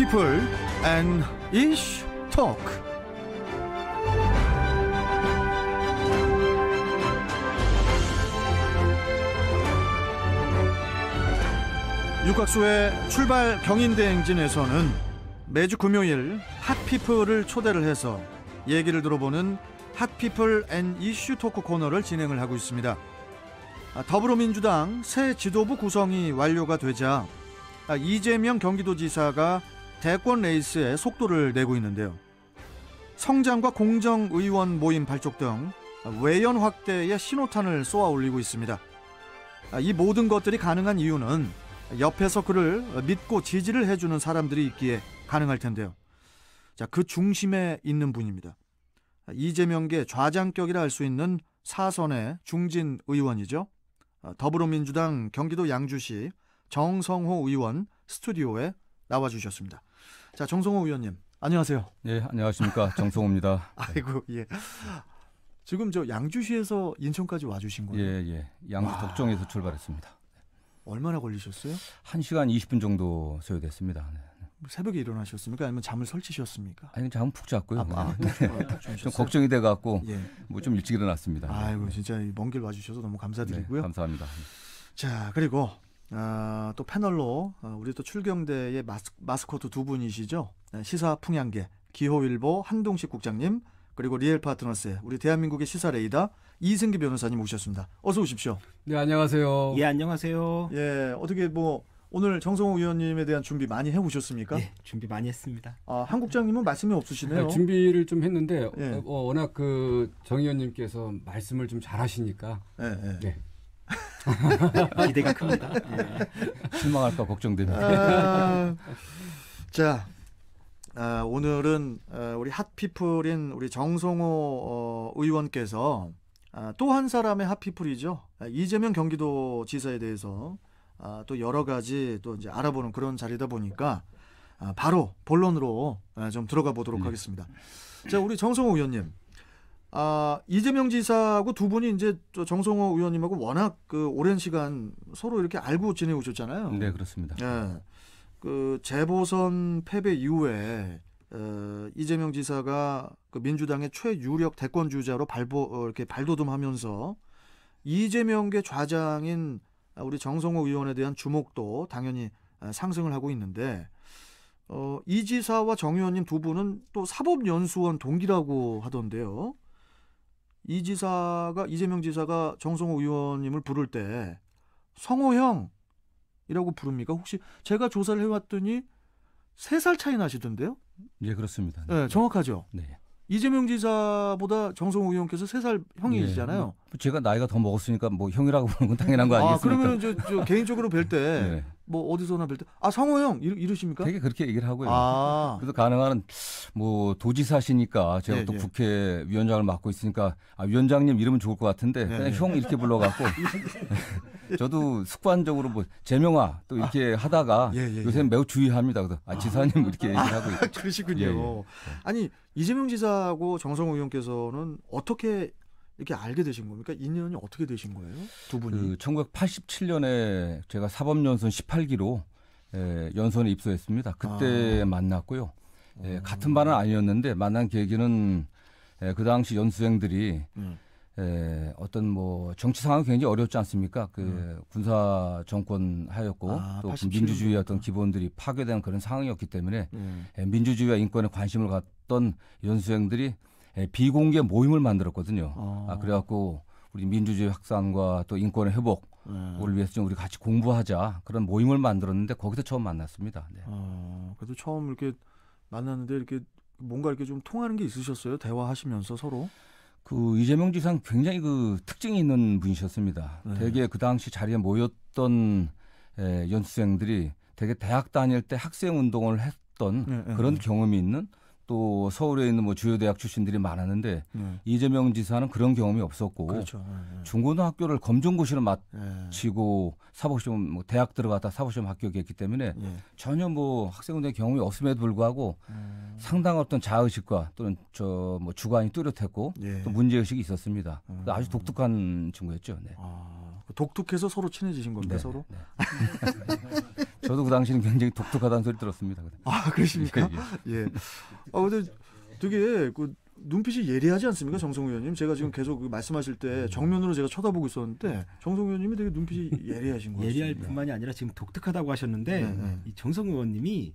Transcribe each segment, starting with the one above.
People and Ish Talk. 육각수의 출발 경인대행진에서는 매주 금요일 핫피플을 초대를 해서 얘기를 들어보는 핫피플 앤 이슈 토크 코너를 진행을 하고 있습니다. 더불어민주당 새 지도부 구성이 완료가 되자 이재명 경기도지사가 대권 레이스에 속도를 내고 있는데요. 성장과 공정의원 모임 발족 등 외연 확대의 신호탄을 쏘아 올리고 있습니다. 이 모든 것들이 가능한 이유는 옆에서 그를 믿고 지지를 해주는 사람들이 있기에 가능할 텐데요. 자, 그 중심에 있는 분입니다. 이재명계 좌장격이라 할 수 있는 사선의 중진 의원이죠. 더불어민주당 경기도 양주시 정성호 의원 스튜디오에 나와주셨습니다. 자, 정성호 의원님 안녕하세요. 네, 안녕하십니까. 정성호입니다. 아이고, 예. 지금 저 양주시에서 인천까지 와주신 거예요? 예. 양주 덕정에서 출발했습니다. 얼마나 걸리셨어요? 1시간 20분 정도 소요됐습니다. 네. 새벽에 일어나셨습니까? 아니면 잠을 설치셨습니까? 아니, 잠은 푹 잤고요. 좀 걱정이 돼갖고 예. 뭐 좀 일찍 일어났습니다. 아이고, 진짜 먼 길 와주셔서 너무 감사드리고요. 네, 감사합니다. 자, 그리고 또 패널로 우리 또 출경대의 마스코트 두 분이시죠. 시사풍향계 기호일보 한동식 국장님, 그리고 리얼파트너스의 우리 대한민국의 시사 레이더 이승기 변호사님 오셨습니다. 어서 오십시오. 네, 안녕하세요. 예, 안녕하세요. 예, 어떻게 뭐 오늘 정성호 의원님에 대한 준비 많이 해오셨습니까? 예, 준비 많이 했습니다. 한 국장님은 말씀이 없으시네요. 네, 준비를 좀 했는데 예. 워낙 그 정 의원님께서 말씀을 좀 잘하시니까. 예. 네. 기대가 큽니다. 예. 실망할까 걱정됩니다. 자, 오늘은 우리 핫피플인 우리 정성호 의원께서 또 한 사람의 핫피플이죠. 이재명 경기도지사에 대해서 또 여러 가지 또 이제 알아보는 그런 자리다 보니까 바로 본론으로 좀 들어가 보도록 하겠습니다. 자, 우리 정성호 의원님, 이재명 지사하고 두 분이 이제 정성호 의원님하고 워낙 그 오랜 시간 서로 이렇게 알고 지내오셨잖아요. 네, 그렇습니다. 예. 그 재보선 패배 이후에 이재명 지사가 그 민주당의 최유력 대권 주자로 이렇게 발돋움하면서 이재명계 좌장인 우리 정성호 의원에 대한 주목도 당연히 상승을 하고 있는데 이 지사와 정 의원님 두 분은 또 사법연수원 동기라고 하던데요. 이재명 지사가 정성호 의원님을 부를 때 성호형이라고 부릅니까? 혹시 제가 조사를 해왔더니 3살 차이 나시던데요? 예, 그렇습니다. 네, 정확하죠? 네. 이재명 지사보다 정성호 의원께서 3살 형이시잖아요. 예, 제가 나이가 더 먹었으니까 뭐 형이라고 부르는 건 당연한 거 아니겠습니까? 그러면 저 개인적으로 뵐 때 뭐 어디서나 뵐 때 성호 형 이러십니까? 되게 그렇게 얘기를 하고요. 그래서 가능한 뭐 도지사시니까 제가 또 국회위원장을 맡고 있으니까 위원장님 이러면 좋을 것 같은데 그냥 형 이렇게 불러갖고 저도 습관적으로 뭐 재명아 또 이렇게 하다가 요새는 매우 주의합니다. 그래서 지사님 이렇게 얘기를 하고 있어요. 그러시군요. 아니, 이재명 지사하고 정성호 의원께서는 어떻게 이렇게 알게 되신 겁니까? 인연이 어떻게 되신 거예요? 두 분이. 1987년에 제가 사법연수원 18기로 연수원에 입소했습니다. 그때 만났고요. 같은 반은 아니었는데 만난 계기는 그 당시 연수생들이 어떤 뭐 정치 상황이 굉장히 어렵지 않습니까? 그 군사 정권 하였고 또 민주주의의 어떤 기본들이 파괴되는 그런 상황이었기 때문에 민주주의와 인권에 관심을 갖던 연수생들이 비공개 모임을 만들었거든요. 그래갖고 우리 민주주의 확산과 또 인권의 회복을 위해서 좀 우리 같이 공부하자 그런 모임을 만들었는데 거기서 처음 만났습니다. 네. 그래도 처음 이렇게 만났는데 이렇게 뭔가 이렇게 좀 통하는 게 있으셨어요? 대화하시면서 서로? 그 이재명 지사는 굉장히 그 특징이 있는 분이셨습니다. 되게 그 당시 자리에 모였던 연수생들이 되게 대학 다닐 때 학생 운동을 했던 그런 경험이 있는 또 서울에 있는 뭐 주요 대학 출신들이 많았는데 이재명 지사는 그런 경험이 없었고 그렇죠. 중고등학교를 검정고시를 마치고 사법시험 뭐 대학 들어갔다 사법시험 합격했기 때문에 전혀 뭐 학생운동의 경험이 없음에도 불구하고 상당한 어떤 자의식과 또는 저 뭐 주관이 뚜렷했고 또 문제의식이 있었습니다. 아주 독특한 친구였죠. 네. 독특해서 서로 친해지신 겁니까? 네, 서로? 네. 저도 그 당시는 굉장히 독특하다는 소리 들었습니다. 아, 그러십니까? 예, 예. 근데 되게 그 눈빛이 예리하지 않습니까, 정성우 의원님? 제가 지금 계속 그 말씀하실 때 정면으로 제가 쳐다보고 있었는데 정성우 의원님이 되게 눈빛이 예리하신 것 같습니다. 예리할 뿐만이 아니라 지금 독특하다고 하셨는데 네. 이 정성 의원님이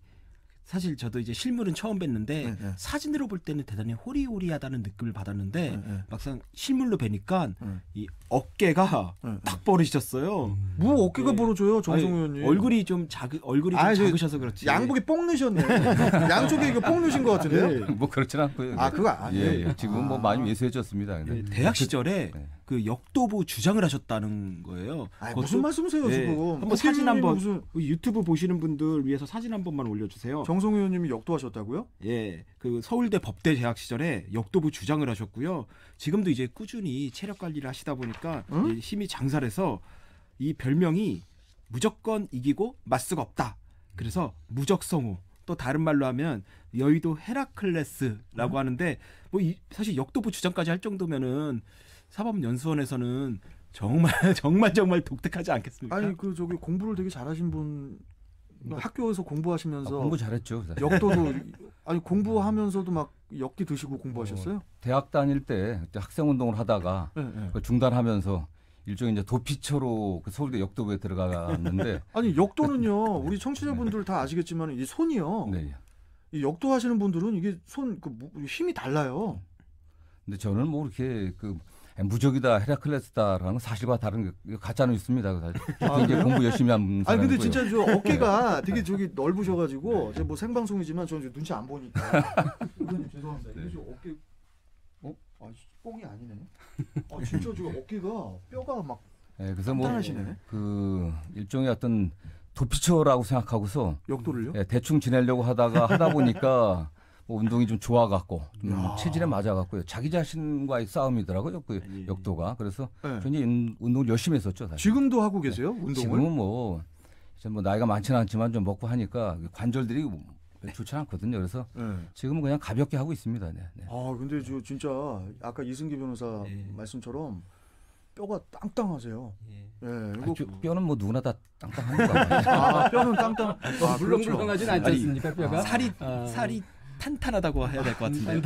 사실 저도 이제 실물은 처음 뵀는데 네. 사진으로 볼 때는 대단히 호리호리하다는 느낌을 받았는데 네. 막상 실물로 뵈니까 네. 이 어깨가 네. 딱 벌어지셨어요. 뭐 어깨가 네. 벌어져요, 정성우 아니, 의원님? 얼굴이 좀 작으셔서 그렇지. 양복이 뽕 넣으셨네. 양쪽에 이거 뽕 넣으신 것 같은데요? 뭐 그렇진 않고요. 아, 그거 아니에요? 예. 지금 뭐 많이 왜소해졌습니다. 근데. 대학 시절에 네. 그 역도부 주장을 하셨다는 거예요. 아이, 그것도- 무슨 말씀이세요, 네. 지금? 한번 사진 한번 무슨 유튜브 보시는 분들 위해서 사진 한 번만 올려주세요. 정성우 의원님이 역도하셨다고요? 예, 그 서울대 법대 재학 시절에 역도부 주장을 하셨고요. 지금도 이제 꾸준히 체력 관리를 하시다 보니까 응? 이제 힘이 장살해서 이 별명이 무조건 이기고 맞수가 없다. 그래서 무적성우. 또 다른 말로 하면 여의도 헤라클레스라고 하는데 뭐 사실 역도부 주장까지 할 정도면은 사법연수원에서는 정말 정말 독특하지 않겠습니까? 아니 그 저기 공부를 되게 잘하신 분 학교에서 공부하시면서 공부 잘했죠. 사실. 역도도 아니 공부하면서도 막 역기 드시고 공부하셨어요? 대학 다닐 때 그때 학생 운동을 하다가 네, 네. 그 중단하면서 일종의 이제 도피처로 그 서울대 역도부에 들어갔는데 아니 역도는요 우리 청취자분들 다 아시겠지만 이 손이요 네. 이 역도하시는 분들은 이게 손 그 힘이 달라요. 근데 저는 뭐 이렇게 그 무적이다 헤라클레스다라는 사실과 다른 게 가짜는 있습니다. 사실. 굉장히 공부 열심히 한 아니 사람이고요. 근데 진짜 저 어깨가 되게 저기 넓으셔가지고 제가 뭐 생방송이지만 저는 이제 눈치 안 보니까 의원님 죄송합니다. 이게 저 어깨 아 뽕이 아니네. 아 진짜 저 어깨가 뼈가 막 네, 그래서 뭐 단단하시네. 그 일종의 어떤 도피처라고 생각하고서 역도를요? 예, 대충 지내려고 하다 보니까 뭐 운동이 좀 좋아갖고 좀 야. 체질에 맞아갖고요. 자기 자신과의 싸움이더라고요. 그 아니, 역도가. 그래서 네. 굉장히 운동을 열심히 했었죠. 사실. 지금도 하고 계세요? 운동을? 지금은 뭐 이제 뭐 나이가 많지는 않지만 좀 먹고 하니까 관절들이 좋지 않거든요. 그래서 네. 지금은 그냥 가볍게 하고 있습니다. 네, 네. 아 근데 저 진짜 아까 이승기 변호사 네. 말씀처럼 뼈가 땅땅하세요. 예. 예, 아니, 이거 뼈는 뭐 누구나 다 땅땅합니다. 아 뼈는 땅땅. 아, 물렁물렁하진 않지 아니, 않습니까 뼈가? 살이 탄탄하다고 해야 될 것 같은데.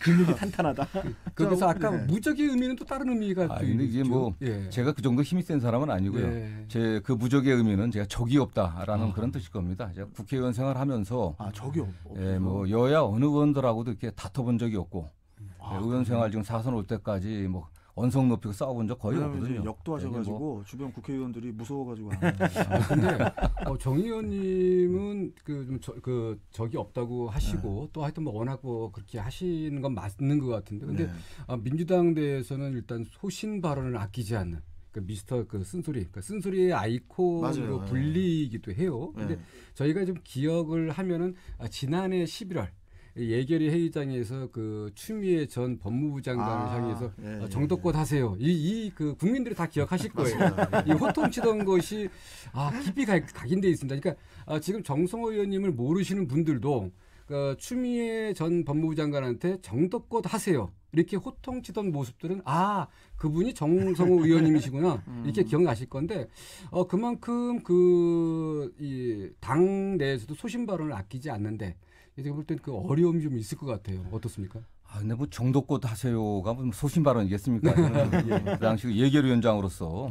근육이 탄탄하다. 거기서 아까 네. 무적의 의미는 또 다른 의미가 아, 또 근데 이게 있죠. 뭐 예. 제가 그 정도 힘이 센 사람은 아니고요. 예. 제 그 무적의 의미는 제가 적이 없다라는 그런 뜻일 겁니다. 제가 국회의원 생활하면서 아 저기 예, 뭐 여야 어느 의원들하고도 이렇게 다퉈본 적이 없고 아, 예, 의원 생활 지금 4선 올 때까지 뭐 언성 높이고 싸워본 적 거의 왜냐면 없거든요. 이제 역도 하셔가지고 예, 뭐 주변 국회의원들이 무서워가지고 근데 정 의원님은 그 적이 없다고 하시고 또 하여튼 뭐 워낙 뭐 그렇게 하시는 건 맞는 것 같은데 근데 네. 민주당 내에서는 일단 소신 발언을 아끼지 않는 그 미스터 그 쓴소리, 그 쓴소리의 아이콘으로 맞아요. 불리기도 해요. 근데 네. 저희가 좀 기억을 하면은 지난해 11월 예결위 회의장에서 그 추미애 전 법무부 장관을 향해서 예, 예, 정도껏 하세요. 이 그 국민들이 다 기억하실 거예요. 맞습니다. 이 호통치던 것이 깊이 각인돼 있습니다. 그러니까 지금 정성호 의원님을 모르시는 분들도 그 추미애 전 법무부 장관한테 정도껏 하세요. 이렇게 호통치던 모습들은 그분이 정성호 의원님이시구나 이렇게 기억나실 건데 그만큼 이 당 내에서도 소신 발언을 아끼지 않는데 제가 볼 땐 그 어려움이 좀 있을 것 같아요. 어떻습니까? 근데 뭐 정도껏 하세요가 무슨 소신 발언이겠습니까? 그 당시 예결위원장으로서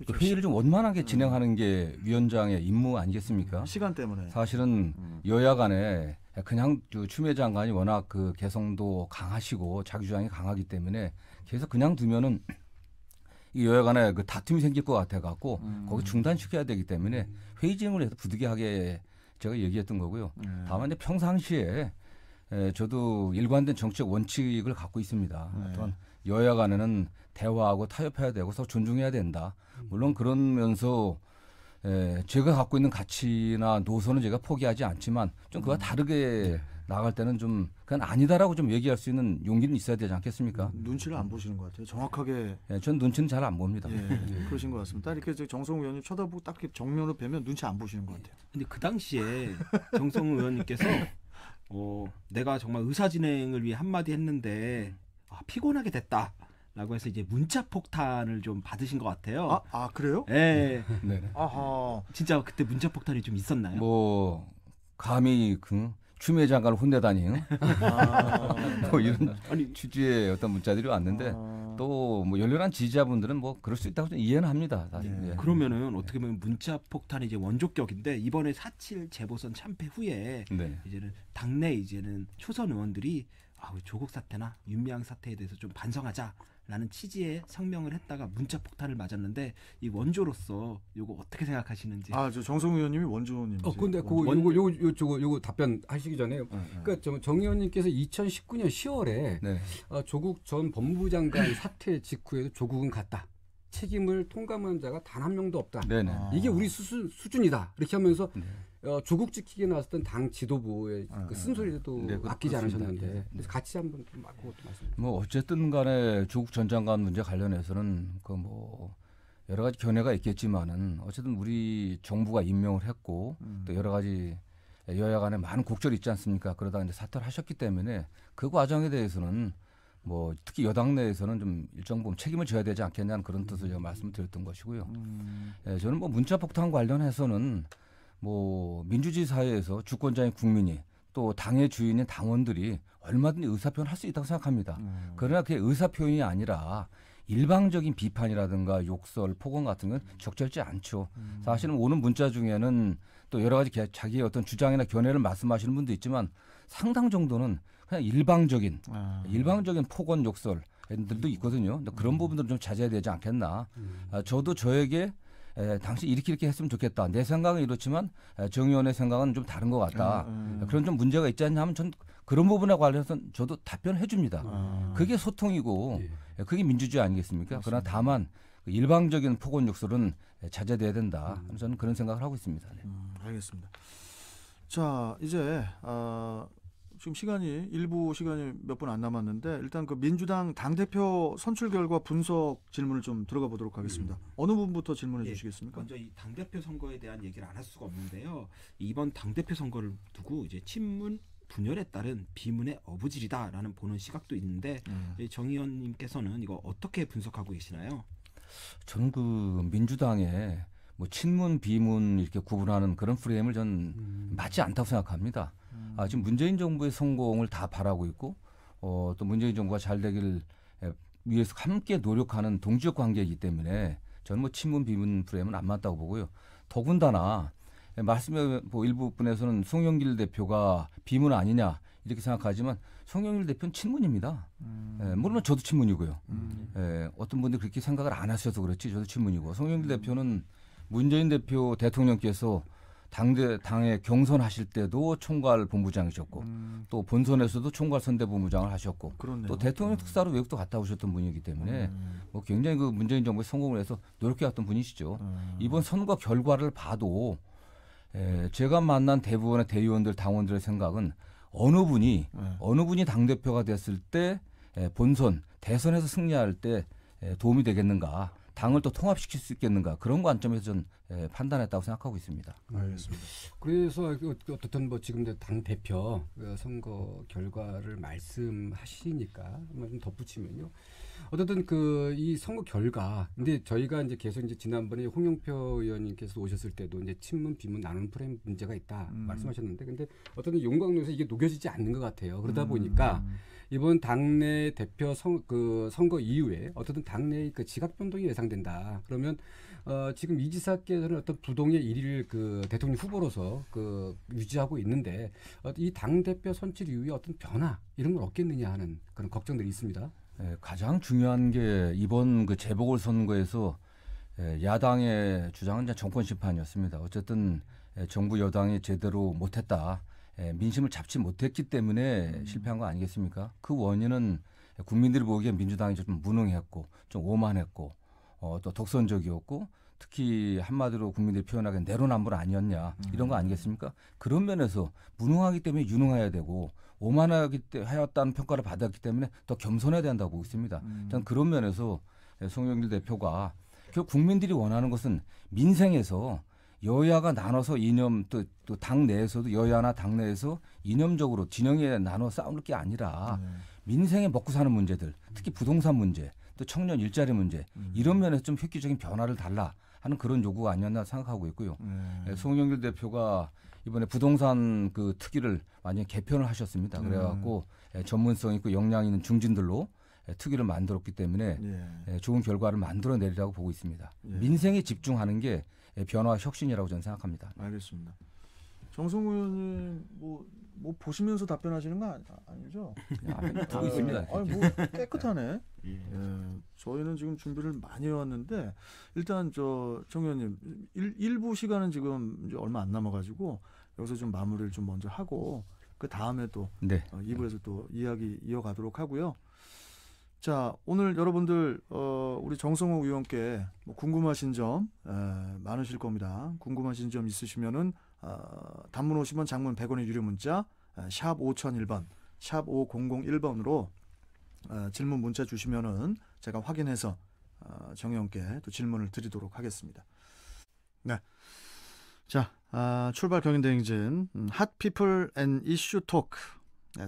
그 회의를 좀 원만하게 진행하는 게 위원장의 임무 아니겠습니까? 시간 때문에. 사실은 여야 간에 그냥 추미애 장관이 워낙 그 개성도 강하시고 자기 주장이 강하기 때문에 계속 그냥 두면은 이 여야 간에 그 다툼이 생길 것 같아 갖고 거기 중단시켜야 되기 때문에 회의 진행을 해서 부득이하게 제가 얘기했던 거고요. 다만 이제 평상시에 저도 일관된 정치적 원칙을 갖고 있습니다. 또한 여야 간에는 대화하고 타협해야 되고 서로 존중해야 된다. 물론 그러면서 제가 갖고 있는 가치나 노선은 제가 포기하지 않지만 좀 그와 다르게 나갈 때는 좀 그건 아니다라고 좀 얘기할 수 있는 용기는 있어야 되지 않겠습니까? 눈치를 안 보시는 것 같아요. 정확하게. 전 눈치는 잘 안 봅니다. 그러신 것 같습니다. 이렇게 정성우 의원님 쳐다보고 딱 이렇게 정면으로 뵈면 눈치 안 보시는 것 같아요. 근데 그 당시에 정성우 의원님께서 내가 정말 의사 진행을 위해 한마디 했는데 피곤하게 됐다. 라고 해서 이제 문자 폭탄을 좀 받으신 것 같아요. 그래요? 네. 네. 아하. 진짜 그때 문자 폭탄이 좀 있었나요? 뭐 감히 그 추미애 장관을 혼내다니 뭐 이런 취지의 어떤 문자들이 왔는데 또 뭐 열렬한 지지자분들은 뭐 그럴 수 있다고 저는 이해는 합니다. 사실. 네. 예. 그러면은 어떻게 보면 문자 폭탄이 이제 원조격인데 이번에 4.7 재보선 참패 후에 네. 이제는 당내 이제는 초선 의원들이 조국 사태나 윤미향 사태에 대해서 좀 반성하자라는 취지의 성명을 했다가 문자 폭탄을 맞았는데 이 원조로서 요거 어떻게 생각하시는지. 저 정성 의원님이 원조님이세요. 근데 요거 답변 하시기 전에 그러니까 정 의원님께서 2019년 10월에 네. 조국 전 법무부 장관 사퇴 직후에도 조국은 갔다. 책임을 통감한 자가 단 한 명도 없다. 네네. 이게 우리 수준이다. 이렇게 하면서 네. 조국 지키기에 나섰던 당 지도부의 그 쓴소리도 네, 아끼지 그렇습니다. 않으셨는데 그래서 같이 한번 좀 그것도 말씀. 뭐 어쨌든 간에 조국 전 장관 문제 관련해서는 그 뭐 여러 가지 견해가 있겠지만은 어쨌든 우리 정부가 임명을 했고 또 여러 가지 여야 간에 많은 곡절이 있지 않습니까? 그러다 이제 사퇴를 하셨기 때문에 그 과정에 대해서는 뭐 특히 여당 내에서는 좀 일정 부분 책임을 져야 되지 않겠냐는 그런 뜻을 제가 말씀을 드렸던 것이고요. 저는 뭐 문자 폭탄 관련해서는 뭐 민주주의 사회에서 주권자인 국민이 또 당의 주인인 당원들이 얼마든지 의사표현을 할 수 있다고 생각합니다. 그러나 그게 의사표현이 아니라 일방적인 비판이라든가 욕설, 폭언 같은 건 적절치 않죠. 사실은 오는 문자 중에는 또 여러 가지 자기의 어떤 주장이나 견해를 말씀하시는 분도 있지만 상당 정도는 그냥 일방적인 폭언, 욕설들도 있거든요. 그런 부분들은 좀 자제해야 되지 않겠나. 저도 저에게 당신 이렇게 했으면 좋겠다. 내 생각은 이렇지만 정 의원의 생각은 좀 다른 것 같다. 그런 좀 문제가 있지 않냐 하면 전 그런 부분에 관해서는 저도 답변을 해줍니다. 그게 소통이고 그게 민주주의 아니겠습니까? 맞습니다. 그러나 다만 그 일방적인 폭언 욕설은 자제돼야 된다. 저는 그런 생각을 하고 있습니다. 네. 알겠습니다. 자, 이제 지금 일부 시간이 몇 분 안 남았는데 일단 그 민주당 당대표 선출 결과 분석 질문을 좀 들어가 보도록 하겠습니다. 어느 부분부터 질문해 주시겠습니까? 먼저 이 당대표 선거에 대한 얘기를 안 할 수가 없는데요. 이번 당대표 선거를 두고 이제 친문 분열에 따른 비문의 어부질이다라는 보는 시각도 있는데 정 의원님께서는 이거 어떻게 분석하고 계시나요? 저는 그 민주당의 뭐 친문 비문 이렇게 구분하는 그런 프레임을 전 맞지 않다고 생각합니다. 지금 문재인 정부의 성공을 다 바라고 있고 또 문재인 정부가 잘 되길 위해서 함께 노력하는 동지적 관계이기 때문에 저는 뭐 친문 비문 프레임은 안 맞다고 보고요. 더군다나 말씀에 뭐 일부 분에서는 송영길 대표가 비문 아니냐 이렇게 생각하지만 송영길 대표는 친문입니다. 물론 저도 친문이고요. 어떤 분들이 그렇게 생각을 안 하셔서 그렇지 저도 친문이고 송영길 대표는 문재인 대표 대통령께서 당에 경선하실 때도 총괄 본부장이셨고 또 본선에서도 총괄 선대본부장을 하셨고 그렇네요. 또 대통령 특사로 외국도 갔다 오셨던 분이기 때문에 뭐 굉장히 그 문재인 정부에 성공을 해서 노력해왔던 분이시죠. 이번 선거 결과를 봐도 제가 만난 대부분의 대의원들 당원들의 생각은 어느 분이 당대표가 됐을 때 본선 대선에서 승리할 때 도움이 되겠는가 당을 또 통합시킬 수 있겠는가 그런 관점에서 전 판단했다고 생각하고 있습니다. 알겠습니다. 그래서 어떻든 뭐 지금 당 대표 선거 결과를 말씀하시니까 한번 좀 덧붙이면요. 어쨌든 그 이 선거 결과 근데 저희가 이제 계속 이제 지난번에 홍영표 의원님께서 오셨을 때도 이제 친문 비문 나누는 프레임 문제가 있다 말씀하셨는데 근데 어떤 용광로에서 이게 녹여지지 않는 것 같아요. 그러다 보니까 이번 당내 대표 선거 이후에 어쨌든 당내의 그 지각 변동이 예상된다. 그러면 지금 이 지사께서는 어떤 부동의 1위를 그 대통령 후보로서 그 유지하고 있는데 이 당 대표 선출 이후에 어떤 변화 이런 걸 없겠느냐 하는 그런 걱정들이 있습니다. 가장 중요한 게 이번 그 재보궐선거에서 야당의 주장은 이제 정권 심판이었습니다. 어쨌든 정부 여당이 제대로 못했다. 민심을 잡지 못했기 때문에 실패한 거 아니겠습니까? 그 원인은 국민들이 보기에 민주당이 좀 무능했고 좀 오만했고 또 독선적이었고 특히 한마디로 국민들이 표현하기엔 내로남불 아니었냐 이런 거 아니겠습니까? 그런 면에서 무능하기 때문에 유능해야 되고 오만하기 때문에 하였다는 평가를 받았기 때문에 더 겸손해야 된다고 보고 있습니다. 저는 그런 면에서 송영길 대표가 결국 국민들이 원하는 것은 민생에서 여야가 나눠서 이념 또 당 내에서도 여야나 당 내에서 이념적으로 진영에 나눠 싸울 게 아니라 민생에 먹고 사는 문제들 특히 부동산 문제 또 청년 일자리 문제 이런 면에서 좀 획기적인 변화를 달라 하는 그런 요구가 아니었나 생각하고 있고요. 송영길 대표가 이번에 부동산 그 특위를 완전히 개편을 하셨습니다. 그래갖고 전문성 있고 역량 있는 중진들로 특위를 만들었기 때문에 좋은 결과를 만들어내리라고 보고 있습니다. 민생에 집중하는 게 변화와 혁신이라고 저는 생각합니다. 알겠습니다. 정성호 의원님 뭐 보시면서 답변하시는 거 아니죠? 보고 있습니다. 아니 뭐 깨끗하네. 저희는 지금 준비를 많이 해왔는데 일단 정 의원님 일부 시간은 지금 이제 얼마 안 남아가지고 여기서 좀 마무리를 좀 먼저 하고 그 다음에 또 2부에서 또 이야기 이어가도록 하고요. 자, 오늘 여러분들 우리 정성호 의원께 뭐 궁금하신 점 많으실 겁니다. 궁금하신 점 있으시면은 단문 50원, 장문 100원의 유료 문자 샵 5001번, 샵 5001번으로 질문 문자 주시면은 제가 확인해서 정 의원께 또 질문을 드리도록 하겠습니다. 네. 자, 출발 경인대행진 핫피플 앤 이슈 토크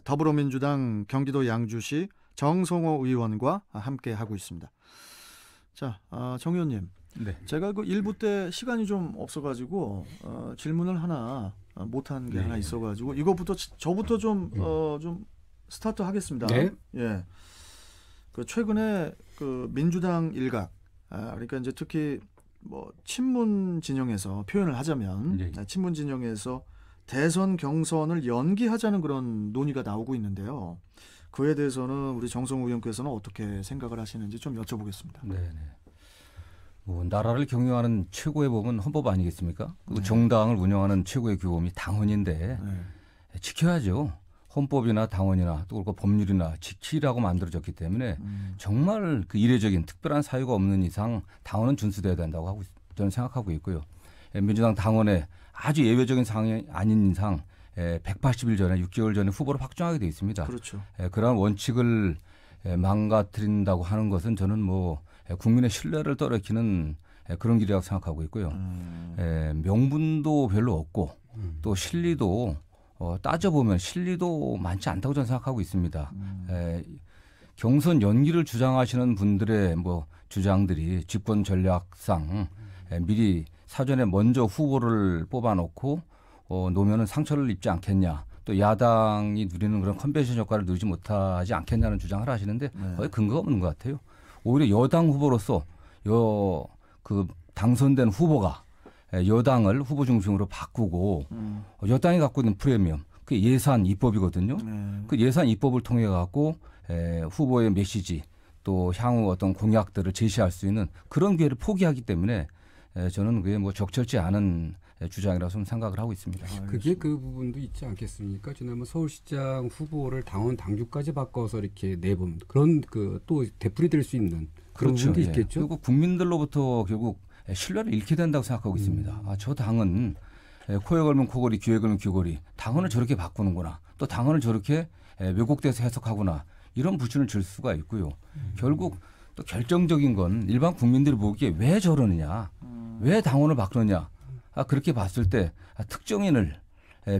더불어민주당 경기도 양주시 정성호 의원과 함께 하고 있습니다. 자, 정 의원님, 제가 그 1부 때 시간이 좀 없어가지고 질문을 하나 못한 게 하나 있어가지고 이거부터 저부터 좀 스타트 하겠습니다. 네. 예. 그 최근에 그 민주당 일각, 그러니까 이제 특히 뭐 친문 진영에서 표현을 하자면 친문 진영에서 대선 경선을 연기하자는 그런 논의가 나오고 있는데요. 그에 대해서는 우리 정성호 의원께서는 어떻게 생각을 하시는지 좀 여쭤보겠습니다. 네. 뭐 나라를 경영하는 최고의 법은 헌법 아니겠습니까? 그리고 정당을 운영하는 최고의 규범이 당헌인데 지켜야죠. 헌법이나 당헌이나 또 그리고 법률이나 지키라고 만들어졌기 때문에 정말 그 이례적인 특별한 사유가 없는 이상 당헌은 준수돼야 된다고 하고 저는 생각하고 있고요. 민주당 당헌에 아주 예외적인 상황이 아닌 이상 180일 전에 6개월 전에 후보를 확정하게 돼 있습니다. 그렇죠. 그러한 원칙을 망가뜨린다고 하는 것은 저는 뭐 국민의 신뢰를 떨어뜨리는 그런 길이라고 생각하고 있고요. 명분도 별로 없고 또 실리도 따져보면 실리도 많지 않다고 저는 생각하고 있습니다. 경선 연기를 주장하시는 분들의 뭐 주장들이 집권 전략상 미리 사전에 먼저 후보를 뽑아놓고 놓으면은 상처를 입지 않겠냐. 또 야당이 누리는 그런 컨벤션 효과를 누리지 못하지 않겠냐는 주장을 하시는데 거의 근거가 없는 것 같아요. 오히려 여당 후보로서 그 당선된 후보가 여당을 후보 중심으로 바꾸고 여당이 갖고 있는 프리미엄, 그 예산 입법이거든요. 그 예산 입법을 통해 갖고 후보의 메시지 또 향후 어떤 공약들을 제시할 수 있는 그런 기회를 포기하기 때문에 저는 그게 뭐 적절치 않은 주장이라고 좀 생각을 하고 있습니다. 그게 그 부분도 있지 않겠습니까? 지난번 서울시장 후보를 당원 당규까지 바꿔서 이렇게 내본 그런 그 또 되풀이될 수 있는 그런 부분도 있겠죠. 그리고 국민들로부터 결국 신뢰를 잃게 된다고 생각하고 있습니다. 저 당은 코에 걸면 코걸이, 귀에 걸면 귀걸이. 당원을 저렇게 바꾸는구나. 또 당원을 저렇게 왜곡돼서 해석하구나. 이런 불신을 줄 수가 있고요. 결국 또 결정적인 건 일반 국민들이 보기에 왜 저러느냐. 왜 당원을 바꾸느냐. 그렇게 봤을 때 특정인을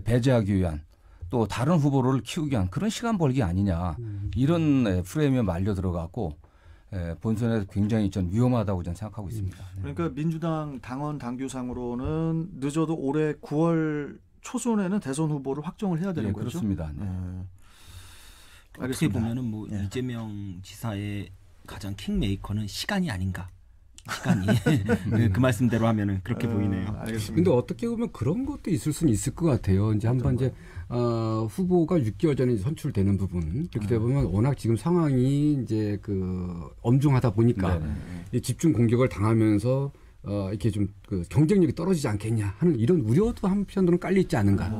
배제하기 위한 또 다른 후보를 키우기 위한 그런 시간 벌기 아니냐. 이런 프레임에 말려 들어가고 본선에서 굉장히 전 위험하다고 저는 생각하고 있습니다. 그러니까 민주당 당원 당규상으로는 늦어도 올해 9월 초순에는 대선 후보를 확정을 해야 되는 거죠? 그렇습니다. 어떻게 보면은 뭐 이재명 지사의 가장 킹메이커는 시간이 아닌가. 시간이 그 말씀대로 하면은 그렇게 보이네요. 알겠습니다. 근데 어떻게 보면 그런 것도 있을 수는 있을 것 같아요. 이제 한번 이제 후보가 6개월 전에 선출되는 부분 이렇게 되면 워낙 지금 상황이 이제 그 엄중하다 보니까 이 집중 공격을 당하면서 이렇게 좀 그 경쟁력이 떨어지지 않겠냐 하는 이런 우려도 한편으로는 깔려 있지 않은가.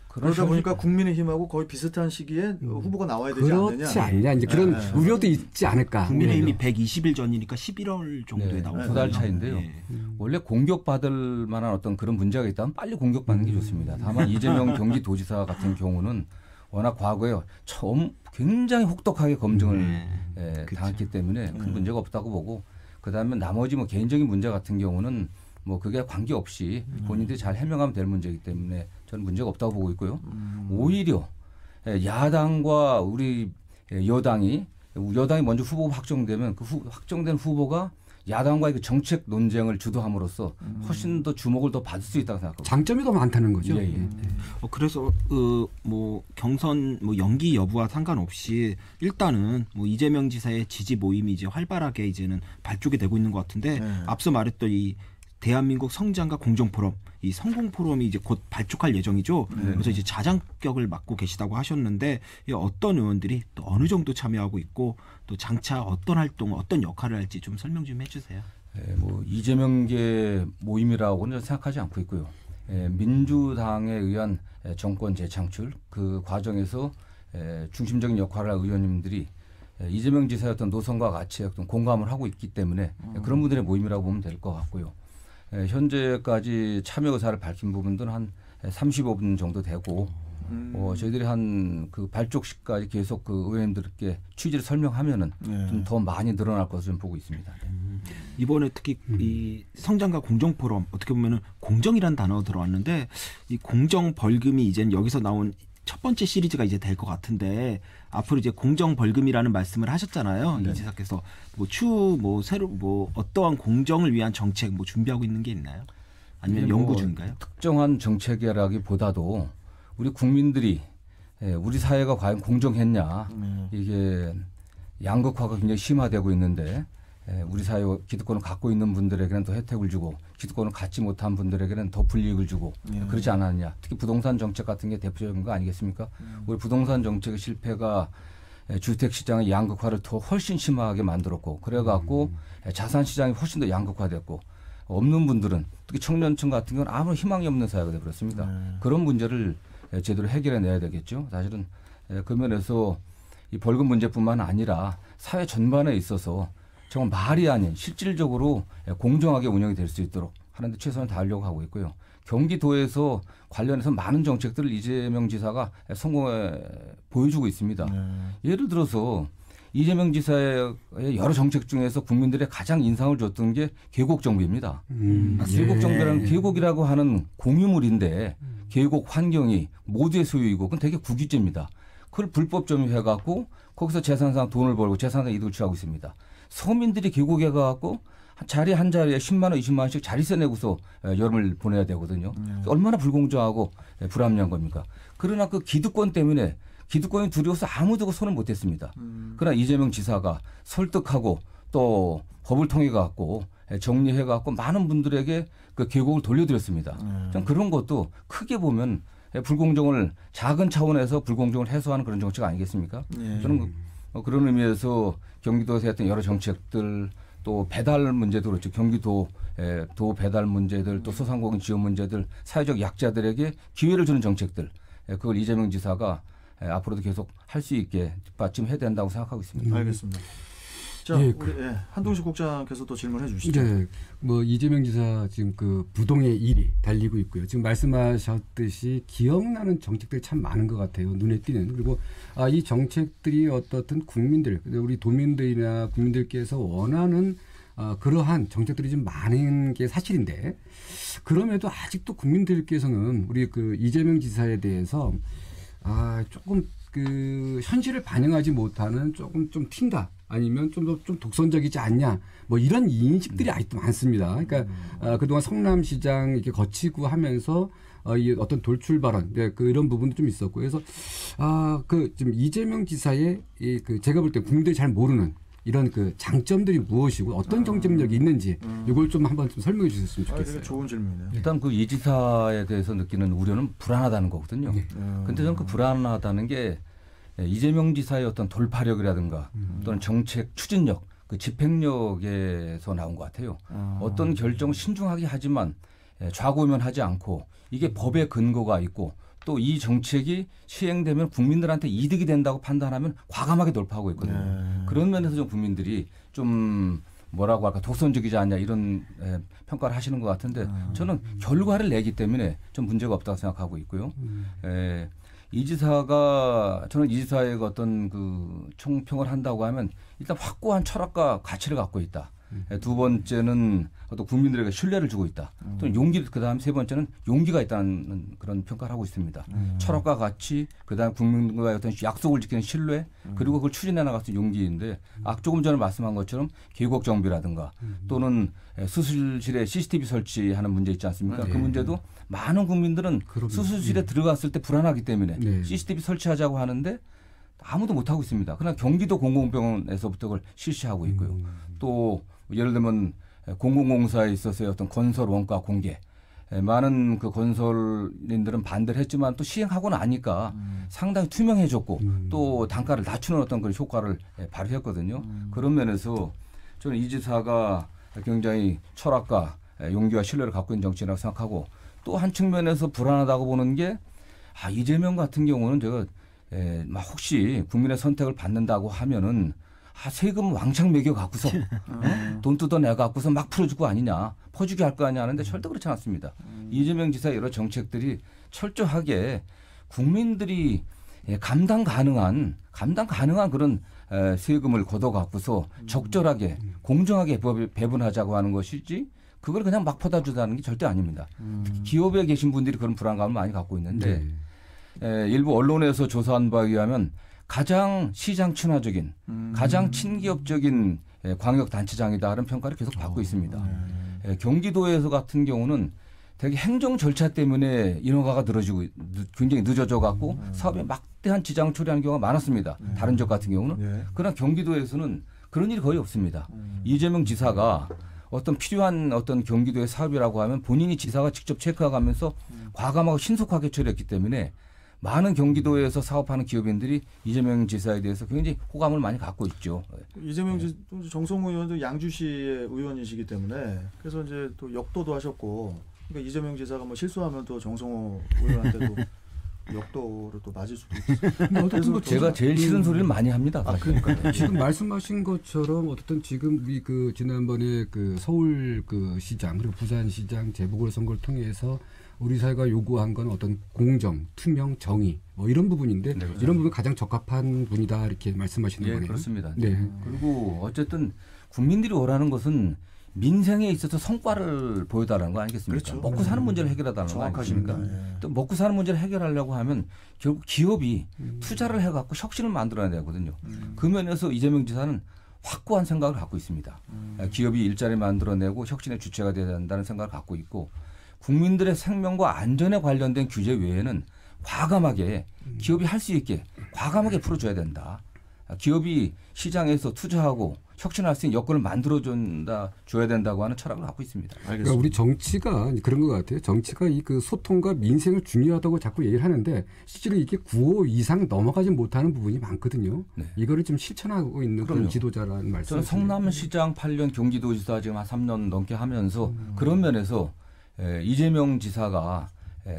그러다 보니까 국민의힘하고 거의 비슷한 시기에 후보가 나와야 되지 않느냐. 그렇지 않냐. 이제 그런 우려도 있지 않을까. 국민의힘이 120일 전이니까 11월 정도에 나오죠. 2달 차인데요. 원래 공격받을 만한 어떤 그런 문제가 있다면 빨리 공격받는 게 좋습니다. 다만 이재명 경기도지사 같은 경우는 워낙 과거에 처음 굉장히 혹독하게 검증을 당했기 때문에 큰 문제가 없다고 보고 그다음에 나머지 뭐 개인적인 문제 같은 경우는 뭐 그게 관계없이 본인들이 잘 해명하면 될 문제이기 때문에 저는 문제가 없다고 보고 있고요. 오히려 야당과 우리 여당이 여당이 먼저 후보가 확정되면 그 확정된 후보가 야당과의 그 정책 논쟁을 주도함으로써 훨씬 더 주목을 더 받을 수 있다고 생각합니다. 장점이 더 많다는 거죠. 예, 예. 그래서 뭐 경선 뭐 연기 여부와 상관없이 일단은 뭐 이재명 지사의 지지 모임이 이제 활발하게 이제는 발족이 되고 있는 것 같은데 앞서 말했던 이 대한민국 성장과 공정 포럼, 이 성공 포럼이 이제 곧 발족할 예정이죠. 그래서 이제 자장격을 맡고 계시다고 하셨는데 어떤 의원들이 또 어느 정도 참여하고 있고 또 장차 어떤 활동, 어떤 역할을 할지 좀 설명 좀 해주세요. 뭐 이재명계 모임이라고는 생각하지 않고 있고요. 민주당에 의한 정권 재창출 그 과정에서 중심적인 역할을 할 의원님들이 이재명 지사의 어떤 노선과 같이 어떤 공감을 하고 있기 때문에 그런 분들의 모임이라고 보면 될 것 같고요. 현재까지 참여 의사를 밝힌 부분들은 한 35분 정도 되고 저희들이 한 그 발족 시까지 계속 그 의원님들께 취지를 설명하면은 좀 더 많이 늘어날 것을 좀 보고 있습니다. 이번에 특히 이 성장과 공정 포럼 어떻게 보면은 공정이란 단어 들어왔는데 이 공정 벌금이 이제 여기서 나온 첫 번째 시리즈가 이제 될 것 같은데 앞으로 이제 공정 벌금이라는 말씀을 하셨잖아요. 이 지사께서 뭐 새로 뭐 어떠한 공정을 위한 정책 뭐 준비하고 있는 게 있나요? 아니면 연구 중인가요? 특정한 정책이라기보다도 우리 국민들이 우리 사회가 과연 공정했냐 이게 양극화가 굉장히 심화되고 있는데 우리 사회 기득권을 갖고 있는 분들에게는 더 혜택을 주고 기득권을 갖지 못한 분들에게는 더 불이익을 주고 그러지 않았냐. 특히 부동산 정책 같은 게 대표적인 거 아니겠습니까? 우리 부동산 정책의 실패가 주택시장의 양극화를 더 훨씬 심하게 만들었고 그래갖고 자산시장이 훨씬 더 양극화됐고 없는 분들은 특히 청년층 같은 경우는 아무 희망이 없는 사회가 되어버렸습니다. 그런 문제를 제대로 해결해내야 되겠죠. 사실은 그 면에서 이 벌금 문제뿐만 아니라 사회 전반에 있어서 정말 말이 아닌 실질적으로 공정하게 운영이 될 수 있도록 하는데 최선을 다하려고 하고 있고요. 경기도에서 관련해서 많은 정책들을 이재명 지사가 성공해 보여주고 있습니다. 예를 들어서 이재명 지사의 여러 정책 중에서 국민들의 가장 인상을 줬던 게 계곡 정비입니다. 계곡 정비라는 계곡이라고 하는 공유물인데 계곡 환경이 모두의 소유이고 그건 되게 국유지입니다. 그걸 불법 점유해갖고 거기서 재산상 돈을 벌고 재산상 이득을 취하고 있습니다. 서민들이 계곡에 가갖고 자리 한 자리에 10만 원, 20만 원씩 자리세 내고서 여름을 보내야 되거든요. 얼마나 불공정하고 불합리한 겁니까? 그러나 그 기득권 때문에 기득권이 두려워서 아무도 손을 못 댔습니다. 그러나 이재명 지사가 설득하고 또 법을 통해 갖고 정리해 갖고 많은 분들에게 그 계곡을 돌려드렸습니다. 좀 그런 것도 크게 보면 불공정을 작은 차원에서 불공정을 해소하는 그런 정책 아니겠습니까? 저는 그런 의미에서 경기도에서 했던 여러 정책들 또 배달 문제도 그렇죠. 경기도 도 배달 문제들 또 소상공인 지원 문제들 사회적 약자들에게 기회를 주는 정책들 그걸 이재명 지사가 앞으로도 계속 할 수 있게 뒷받침해야 된다고 생각하고 있습니다. 알겠습니다. 자, 예, 우리 한동식 국장께서 또 질문해 주시죠. 네, 뭐 이재명 지사 지금 그 부동의 1위 달리고 있고요. 지금 말씀하셨듯이 기억나는 정책들이 참 많은 것 같아요. 눈에 띄는. 그리고 이 정책들이 어떻든 국민들, 우리 도민들이나 국민들께서 원하는 그러한 정책들이 좀 많은 게 사실인데 그럼에도 아직도 국민들께서는 우리 그 이재명 지사에 대해서 조금 그 현실을 반영하지 못하는 조금 좀 튄다. 아니면 좀 독선적이지 않냐. 뭐 이런 인식들이 아직도 많습니다. 그러니까 그동안 성남시장 이렇게 거치고 하면서 이 어떤 돌출 발언, 이런 부분도 좀 있었고. 그래서 그 지금 이재명 지사의 그 제가 볼 때 국민들이 잘 모르는 이런 그 장점들이 무엇이고 어떤 경쟁력이 있는지 이걸 좀 한번 좀 설명해 주셨으면 좋겠어요. 되게 좋은 질문이네요. 일단 그 이 지사에 대해서 느끼는 우려는 불안하다는 거거든요. 그런데 저는 그 불안하다는 게 이재명 지사의 어떤 돌파력이라든가 또는 정책 추진력, 그 집행력에서 나온 것 같아요. 어떤 결정을 신중하게 하지만 좌고우면하지 않고 이게 법의 근거가 있고 또 이 정책이 시행되면 국민들한테 이득이 된다고 판단하면 과감하게 돌파하고 있거든요. 그런 면에서 좀 국민들이 좀 뭐라고 할까 독선적이지 않냐 이런 평가를 하시는 것 같은데 저는 결과를 내기 때문에 좀 문제가 없다고 생각하고 있고요. 이 지사가 저는 이 지사의 어떤 그 총평을 한다고 하면 일단 확고한 철학과 가치를 갖고 있다. 두 번째는 어떤 국민들에게 신뢰를 주고 있다. 또 용기, 그다음 세 번째는 용기가 있다는 그런 평가를 하고 있습니다. 철학과 같이 그다음 국민과의 어떤 약속을 지키는 신뢰 그리고 그걸 추진해 나갈 수 있는 용기인데 조금 전에 말씀한 것처럼 계곡 정비라든가 또는 수술실에 CCTV 설치하는 문제 있지 않습니까? 그 문제도 많은 국민들은 수술실에 들어갔을 때 불안하기 때문에 CCTV 설치하자고 하는데 아무도 못하고 있습니다. 그러나 경기도 공공병원에서부터 그걸 실시하고 있고요. 또 예를 들면 공공공사에 있어서의 어떤 건설 원가 공개 많은 그 건설인들은 반대를 했지만 또 시행하고 나니까 상당히 투명해졌고 또 단가를 낮추는 어떤 그런 효과를 발휘했거든요. 그런 면에서 저는 이 지사가 굉장히 철학과 용기와 신뢰를 갖고 있는 정치인이라고 생각하고 또 한 측면에서 불안하다고 보는 게 이재명 같은 경우는 제가 혹시 국민의 선택을 받는다고 하면은 세금 왕창 매겨 갖고서 돈 뜯어내 갖고서 막 풀어줄 거 아니냐 퍼주기 할 거 아니냐 하는데 절대 그렇지 않습니다. 이재명 지사의 여러 정책들이 철저하게 국민들이 감당 가능한 그런 세금을 걷어 갖고서 적절하게 공정하게 배분하자고 하는 것이지 그걸 그냥 막 퍼다 주다는 게 절대 아닙니다. 특히 기업에 계신 분들이 그런 불안감을 많이 갖고 있는데 일부 언론에서 조사한 바에 의하면 가장 시장 친화적인 가장 친기업적인 광역단체장이다 하는 평가를 계속 받고 있습니다. 경기도에서 같은 경우는 되게 행정 절차 때문에 인허가가 늘어지고 굉장히 늦어져 갖고 사업에 막대한 지장을 초래하는 경우가 많았습니다. 다른 지역 같은 경우는. 그러나 경기도에서는 그런 일이 거의 없습니다. 이재명 지사가 어떤 필요한 어떤 경기도의 사업이라고 하면 본인이 지사가 직접 체크하면서 과감하고 신속하게 처리했기 때문에 많은 경기도에서 사업하는 기업인들이 이재명 지사에 대해서 굉장히 호감을 많이 갖고 있죠. 이재명 정성호 의원도 양주시의 의원이시기 때문에 그래서 이제 또 역도도 하셨고 그러니까 이재명 지사가 뭐 실수하면 또 정성호 의원한테도 역도로 또 맞을 수도 있어요. 그래서 제가 제일 싫은 소리를 많이 합니다. 그러니까 지금 말씀하신 것처럼 어쨌든 지금 우리 그 지난번에 그 서울 그 시장 그리고 부산 시장 재보궐선거를 통해서 우리 사회가 요구한 건 어떤 공정, 투명, 정의 뭐 이런 부분인데 이런 부분 가장 적합한 분이다 이렇게 말씀하시는 거네요. 그렇습니다. 네. 그리고 어쨌든 국민들이 원하는 것은 민생에 있어서 성과를 보여달라는 거 아니겠습니까? 그렇죠. 먹고 사는 문제를 해결하다는 거 아니겠습니까? 또 먹고 사는 문제를 해결하려고 하면 결국 기업이 투자를 해갖고 혁신을 만들어야 되거든요. 그 면에서 이재명 지사는 확고한 생각을 갖고 있습니다. 기업이 일자리 만들어내고 혁신의 주체가 돼야 된다는 생각을 갖고 있고 국민들의 생명과 안전에 관련된 규제 외에는 과감하게 기업이 할 수 있게 과감하게 풀어줘야 된다. 기업이 시장에서 투자하고 혁신할 수 있는 여건을 줘야 된다고 하는 철학을 갖고 있습니다. 그러니까 우리 정치가 그런 것 같아요. 정치가 이 그 소통과 민생을 중요하다고 자꾸 얘기를 하는데 실제로 이게 9호 이상 넘어가지 못하는 부분이 많거든요. 이거를 좀 실천하고 있는 그런 지도자라는 말씀. 저는 성남시장 8년 경기도지사 지금 한 3년 넘게 하면서 그런 면에서 이재명 지사가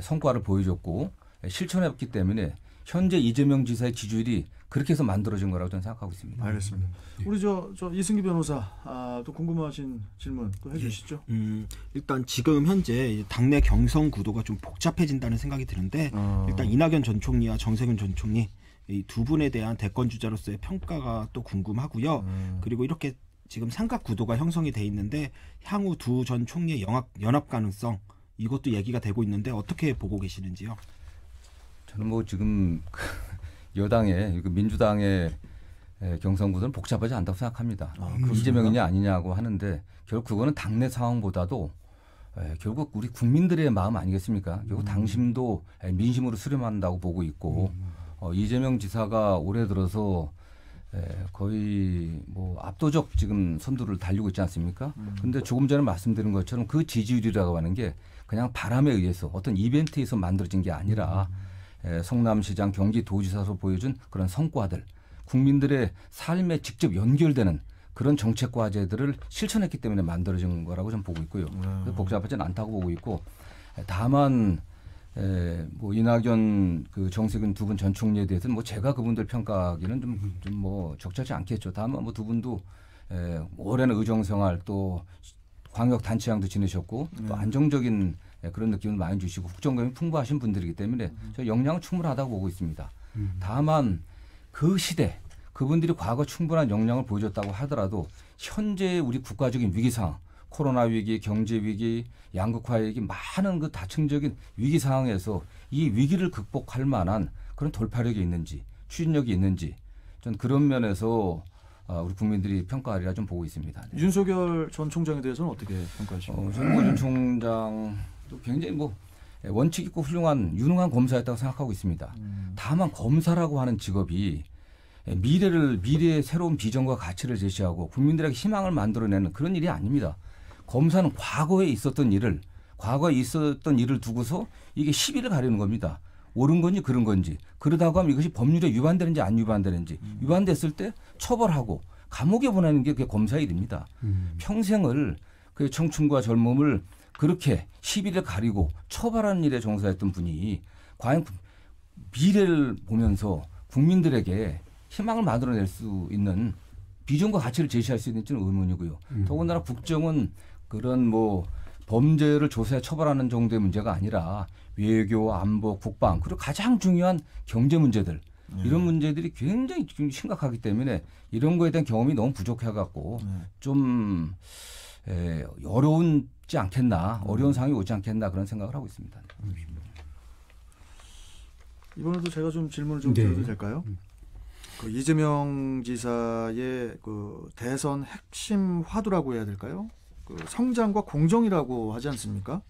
성과를 보여줬고 실천했기 때문에 현재 이재명 지사의 지지율이 그렇게 해서 만들어진 거라고 저는 생각하고 있습니다. 알겠습니다. 우리 저 이승기 변호사 또 궁금하신 질문 또 해주시죠. 일단 지금 현재 당내 경선 구도가 좀 복잡해진다는 생각이 드는데 일단 이낙연 전 총리와 정세균 전 총리 이 두 분에 대한 대권 주자로서의 평가가 또 궁금하고요. 그리고 이렇게 지금 삼각 구도가 형성이 돼 있는데 향후 두 전 총리의 연합 가능성 이것도 얘기가 되고 있는데 어떻게 보고 계시는지요? 저는 뭐 지금 여당의 민주당의 경선 구도는 복잡하지 않다고 생각합니다. 이재명이냐 아니냐고 하는데 결국 그거는 당내 상황보다도 결국 우리 국민들의 마음 아니겠습니까? 결국 당심도 민심으로 수렴한다고 보고 있고 이재명 지사가 올해 들어서 거의 뭐 압도적 지금 선두를 달리고 있지 않습니까? 근데 조금 전에 말씀드린 것처럼 그 지지율이라고 하는 게 그냥 바람에 의해서 어떤 이벤트에서 만들어진 게 아니라 성남시장 경기도지사로 보여준 그런 성과들 국민들의 삶에 직접 연결되는 그런 정책 과제들을 실천했기 때문에 만들어진 거라고 저는 보고 있고요. 복잡하지는 않다고 보고 있고 다만 뭐 이낙연 그 정세균 두 분 전 총리에 대해서는 뭐 제가 그분들 평가하기는 좀 뭐 적절치 않겠죠. 다만 뭐 두 분도 오랜 의정 생활 또 광역 단체장도 지내셨고 또 안정적인 그런 느낌을 많이 주시고 국정감이 풍부하신 분들이기 때문에 저 역량은 충분하다고 보고 있습니다. 다만 그 시대 그분들이 과거 충분한 역량을 보여줬다고 하더라도 현재 우리 국가적인 위기 상황, 코로나 위기, 경제 위기, 양극화 위기, 많은 그 다층적인 위기 상황에서 이 위기를 극복할 만한 그런 돌파력이 있는지, 추진력이 있는지, 전 그런 면에서 우리 국민들이 평가하리라 좀 보고 있습니다. 네. 윤석열 전 총장에 대해서는 어떻게 평가하십니까? 정부 전 총장도 굉장히 뭐 원칙 있고 훌륭한 유능한 검사였다고 생각하고 있습니다. 다만 검사라고 하는 직업이 미래의 새로운 비전과 가치를 제시하고 국민들에게 희망을 만들어내는 그런 일이 아닙니다. 검사는 과거에 있었던 일을 두고서 이게 시비를 가리는 겁니다. 옳은 건지 그른 건지, 그러다고 하면 이것이 법률에 위반되는지 안 위반되는지, 위반됐을 때 처벌하고 감옥에 보내는 게 그게 검사의 일입니다. 평생을 그 청춘과 젊음을 그렇게 시비를 가리고 처벌하는 일에 종사했던 분이 과연 미래를 보면서 국민들에게 희망을 만들어낼 수 있는 비전과 가치를 제시할 수 있는지는 의문이고요. 더군다나 국정은 그런 뭐 범죄를 조사해 처벌하는 정도의 문제가 아니라 외교, 안보, 국방, 그리고 가장 중요한 경제 문제들, 이런 문제들이 굉장히 지금 심각하기 때문에 이런 거에 대한 경험이 너무 부족해갖고 좀 어려운지 않겠나, 어려운 상황이 오지 않겠나 그런 생각을 하고 있습니다. 이번에도 제가 좀 질문을 좀 네. 드려도 될까요? 그 이재명 지사의 그 대선 핵심 화두라고 해야 될까요? 그 성장과 공정이라고 하지 않습니까?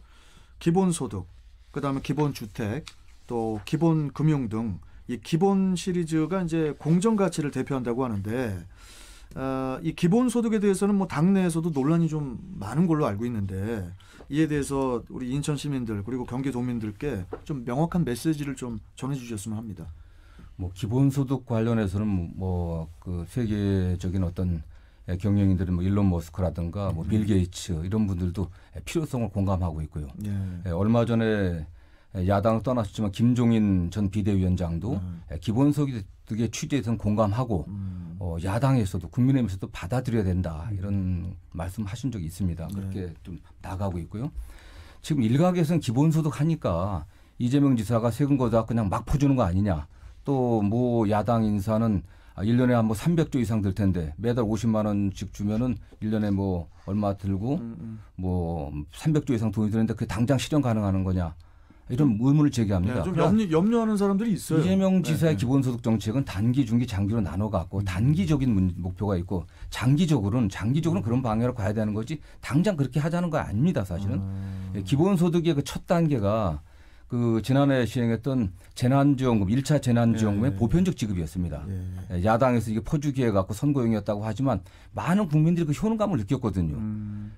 기본소득, 그다음에 기본주택, 또 기본금융 등 이 기본 시리즈가 이제 공정 가치를 대표한다고 하는데 이 기본소득에 대해서는 뭐 당내에서도 논란이 좀 많은 걸로 알고 있는데 이에 대해서 우리 인천 시민들 그리고 경기도민들께 좀 명확한 메시지를 좀 전해주셨으면 합니다. 뭐 기본소득 관련해서는 뭐 그 세계적인 어떤 경영인들은 뭐 일론 머스크라든가 뭐 빌 게이츠 이런 분들도 필요성을 공감하고 있고요. 얼마 전에 야당을 떠났지만 김종인 전 비대위원장도 기본소득의 취지에 대해서는 공감하고 야당에서도 국민의힘에서도 받아들여야 된다 이런 말씀하신 적이 있습니다. 그렇게 좀 나가고 있고요. 지금 일각에서는 기본소득 하니까 이재명 지사가 세금 걷어 그냥 막 퍼주는 거 아니냐. 또 뭐 야당 인사는 1년에 한 뭐 300조 이상 들 텐데 매달 50만 원씩 주면은 1년에 뭐 얼마 들고 뭐 300조 이상 돈이 드는데 그게 당장 실현 가능한 거냐. 이런 의문을 제기합니다. 좀 염려하는 사람들이 있어요. 이재명 지사의 기본소득 정책은 단기, 중기, 장기로 나눠 갖고 단기적인 목표가 있고 장기적으로는 그런 방향으로 가야 되는 거지 당장 그렇게 하자는 거 아닙니다. 사실은 기본소득의 그 첫 단계가 그 지난해 시행했던 재난지원금 1차 재난지원금의 보편적 지급이었습니다. 야당에서 이게 퍼주기 해갖고 선거용이었다고 하지만 많은 국민들이 그 효능감을 느꼈거든요.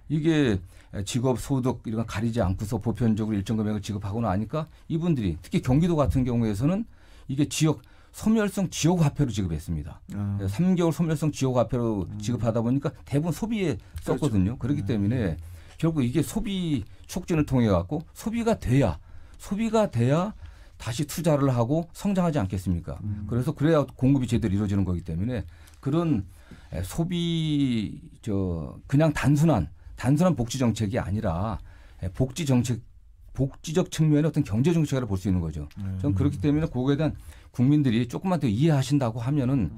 이게 직업, 소득 이런 거 가리지 않고서 보편적으로 일정 금액을 지급하고 나니까 이분들이 특히 경기도 같은 경우에서는 이게 소멸성 지역화폐로 지급했습니다. 3개월 소멸성 지역화폐로 지급하다 보니까 대부분 소비에 썼거든요. 그렇기 때문에 결국 이게 소비 촉진을 통해 갖고 소비가 돼야 다시 투자를 하고 성장하지 않겠습니까? 그래야 공급이 제대로 이루어지는 거기 때문에 그런 그냥 단순한 복지 정책이 아니라 복지적 측면의 어떤 경제 정책으로 볼 수 있는 거죠. 저는 그렇기 때문에 그거에 대한 국민들이 조금만 더 이해하신다고 하면은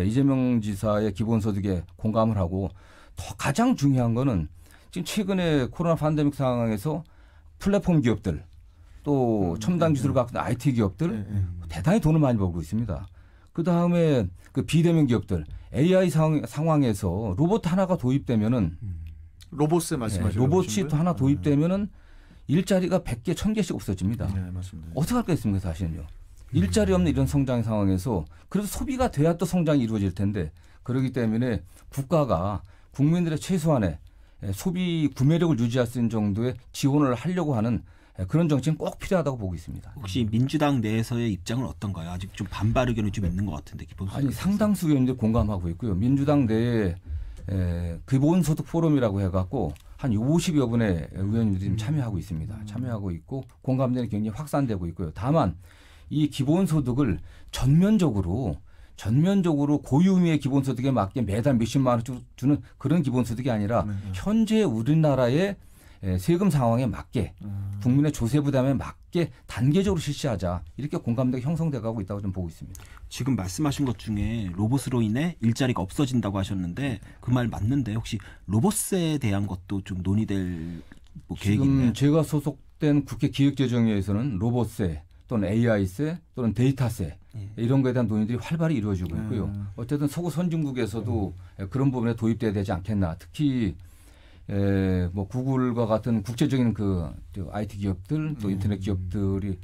이재명 지사의 기본소득에 공감을 하고 더 가장 중요한 거는 지금 최근에 코로나 팬데믹 상황에서 플랫폼 기업들 또 첨단 기술을 갖고 있는 IT 기업들 대단히 돈을 많이 벌고 있습니다. 그다음에 그 비대면 기업들 AI 상황에서 로봇 하나가 도입되면은 로봇세 말씀하시는 로봇이 또 하나 도입되면은 일자리가 100개, 1000개씩 없어집니다. 네, 맞습니다. 어떻게 할 거겠습니까, 사실은요. 일자리 없는 이런 성장 상황에서 그래서 소비가 돼야 또 성장이 이루어질 텐데 그렇기 때문에 국가가 국민들의 최소한의 소비 구매력을 유지할 수 있는 정도의 지원을 하려고 하는 그런 정책은 꼭 필요하다고 보고 있습니다. 혹시 민주당 내에서의 입장은 어떤가요? 아직 좀 반발 의견이 좀 있는 것 같은데 기본소득. 아니 상당수 의원들이 공감하고 있고요. 민주당 내에 기본소득 포럼이라고 해갖고 한 50여 분의 의원님들이 지금 참여하고 있습니다. 참여하고 있고 공감대는 굉장히 확산되고 있고요. 다만 이 기본소득을 전면적으로 고유미의 기본소득에 맞게 매달 몇십만 원 주는 그런 기본소득이 아니라 현재 우리나라의 세금 상황에 맞게 국민의 조세 부담에 맞게 단계적으로 실시하자 이렇게 공감대가 형성돼 가고 있다고 좀 보고 있습니다. 지금 말씀하신 것 중에 로봇으로 인해 일자리가 없어진다고 하셨는데 그 말 맞는데 혹시 로봇세에 대한 것도 좀 논의될 뭐 계획이 지금 있나요? 제가 소속된 국회 기획재정위에서는 로봇세 또는 AI세 또는 데이터세 이런 거에 대한 논의들이 활발히 이루어지고 있고요. 어쨌든 서구 선진국에서도 그런 부분에 도입돼야 되지 않겠나. 특히 뭐 구글과 같은 국제적인 그 IT 기업들 또 인터넷 기업들이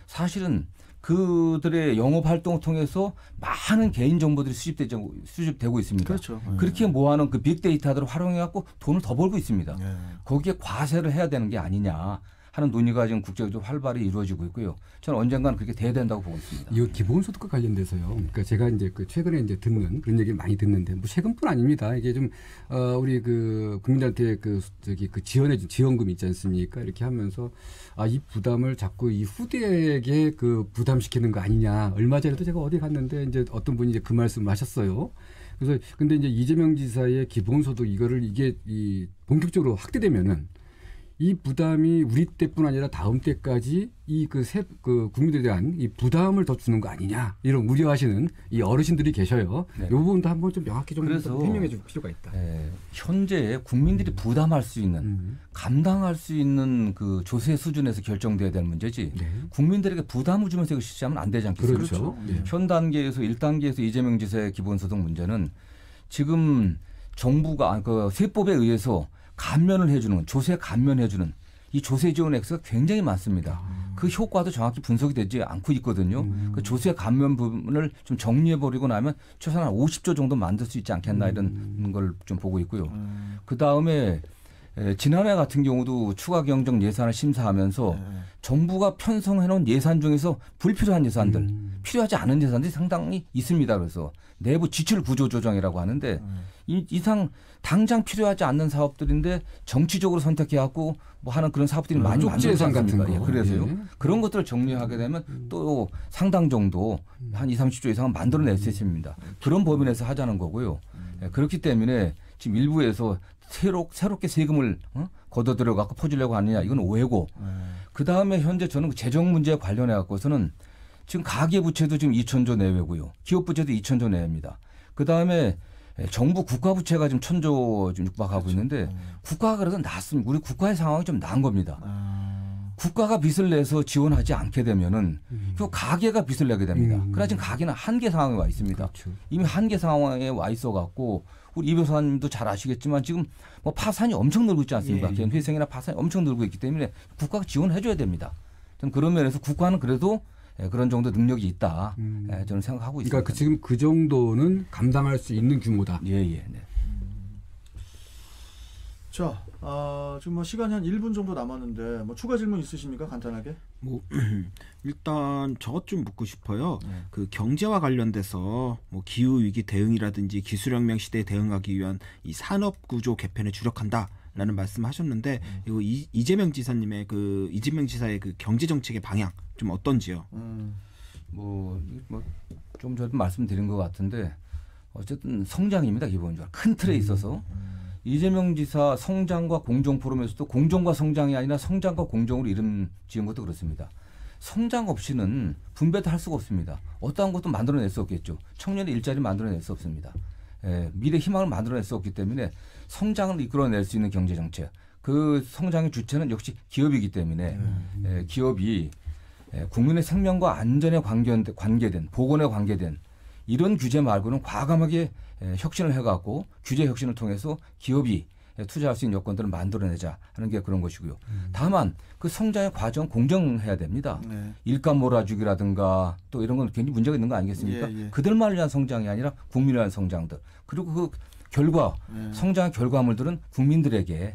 사실은 그들의 영업 활동을 통해서 많은 개인 정보들이 수집되고 있습니다. 그렇죠. 그렇게 모아놓은 그 빅데이터들을 활용해 갖고 돈을 더 벌고 있습니다. 거기에 과세를 해야 되는 게 아니냐 하는 논의가 지금 국제적으로 활발히 이루어지고 있고요. 저는 언젠가는 그렇게 돼야 된다고 보고 있습니다. 이 기본소득과 관련돼서요. 그러니까 제가 이제 그 최근에 이제 듣는 그런 얘기를 많이 듣는데 뭐 세금뿐 아닙니다. 이게 좀 우리 그 국민들한테 그 지원해준 지원금 있지 않습니까? 이렇게 하면서 이 부담을 자꾸 이 후대에게 그 부담시키는 거 아니냐. 얼마 전에도 제가 어디 갔는데 이제 어떤 분이 이제 그 말씀을 하셨어요. 그래서 근데 이제 이재명 지사의 기본소득 이거를 이게 이 본격적으로 확대되면은 이 부담이 우리 때뿐 아니라 다음 때까지 이 그 국민들에 대한 이 부담을 더 주는 거 아니냐 이런 우려하시는 이 어르신들이 계셔요. 네. 이 부분도 한번 좀 명확히 좀 그래서 해명해 줄 필요가 있다. 현재 국민들이 부담할 수 있는 감당할 수 있는 그 조세 수준에서 결정돼야 되는 문제지 네. 국민들에게 부담을 주면서 이걸 실시하면 안 되지 않겠습니까? 그렇죠. 네. 현 단계에서 1단계에서 이재명 지사의 기본소득 문제는 지금 정부가 그 세법에 의해서 감면을 해주는 조세 감면해주는 이 조세 지원 액수가 굉장히 많습니다. 그 효과도 정확히 분석이 되지 않고 있거든요. 그 조세 감면 부분을 좀 정리해버리고 나면 최소한 한 50조 정도 만들 수 있지 않겠나 이런 걸 좀 보고 있고요. 그다음에 지난해 같은 경우도 추가 경정 예산을 심사하면서 정부가 편성해놓은 예산 중에서 불필요한 예산들, 필요하지 않은 예산들이 상당히 있습니다. 그래서 내부 지출 구조 조정이라고 하는데 이상 당장 필요하지 않는 사업들인데 정치적으로 선택해갖고 뭐 하는 그런 사업들이 많이 쪽지 예산 같은 만들어졌습니다. 거. 그래서요. 예. 그런 것들을 정리하게 되면 또 상당 정도 한 2, 30조 이상은 만들어낼 수 있습니다. 그런 범위 내에서 하자는 거고요. 그렇기 때문에 지금 일부에서 새롭게 세금을 걷어들여 갖고 퍼주려고 하느냐 이건 오해고 그다음에 현재 저는 재정 문제에 관련해 갖고서는 지금 가계부채도 지금 2,000조 내외고요. 기업부채도 2,000조 내외입니다. 그다음에 정부 국가부채가 지금 1,000조 좀 육박하고 있는데 국가가 그래도 낫습니다. 우리 국가의 상황이 좀 나은 겁니다. 국가가 빚을 내서 지원하지 않게 되면은 그 가계가 빚을 내게 됩니다. 그러나 지금 가계는 한계 상황에 와 있습니다. 그렇죠. 이미 한계 상황에 와 있어 갖고 우리 이 변호사님도 잘 아시겠지만 지금 뭐 파산이 엄청 늘고 있지 않습니까? 예. 회생이나 파산이 엄청 늘고 있기 때문에 국가가 지원해 줘야 됩니다. 저는 그런 면에서 국가는 그래도 그런 정도 능력이 있다. 저는 생각하고 있습니다. 그러니까 지금 그 정도는 감당할 수 있는 규모다. 예. 네. 자, 지금 뭐 시간이 한 1분 정도 남았는데 뭐 추가 질문 있으십니까? 간단하게. 뭐 일단 저것 좀 묻고 싶어요. 그 경제와 관련돼서 뭐 기후 위기 대응이라든지 기술혁명 시대에 대응하기 위한 이 산업 구조 개편에 주력한다라는 말씀하셨는데 이거 이재명 지사님의 그 이재명 지사의 그 경제 정책의 방향 좀 어떤지요? 좀 전에 말씀드린 것 같은데 어쨌든 성장입니다. 기본적으로 큰 틀에 있어서 이재명 지사 성장과 공정 포럼에서도 공정과 성장이 아니라 성장과 공정으로 이름 지은 것도 그렇습니다. 성장 없이는 분배도 할 수가 없습니다. 어떠한 것도 만들어낼 수 없겠죠. 청년의 일자리 만들어낼 수 없습니다. 미래 희망을 만들어낼 수 없기 때문에 성장을 이끌어낼 수 있는 경제 정책. 그 성장의 주체는 역시 기업이기 때문에 기업이 국민의 생명과 안전에 관계된 보건에 관계된 이런 규제 말고는 과감하게 혁신을 해갖고 규제 혁신을 통해서 기업이 투자할 수 있는 여건들을 만들어내자 하는 게 그런 것이고요. 다만 그 성장의 과정 공정해야 됩니다. 일감 몰아주기라든가 또 이런 건 굉장히 문제가 있는 거 아니겠습니까? 그들만을 위한 성장이 아니라 국민을 위한 성장들. 그리고 그 결과 성장의 결과물들은 국민들에게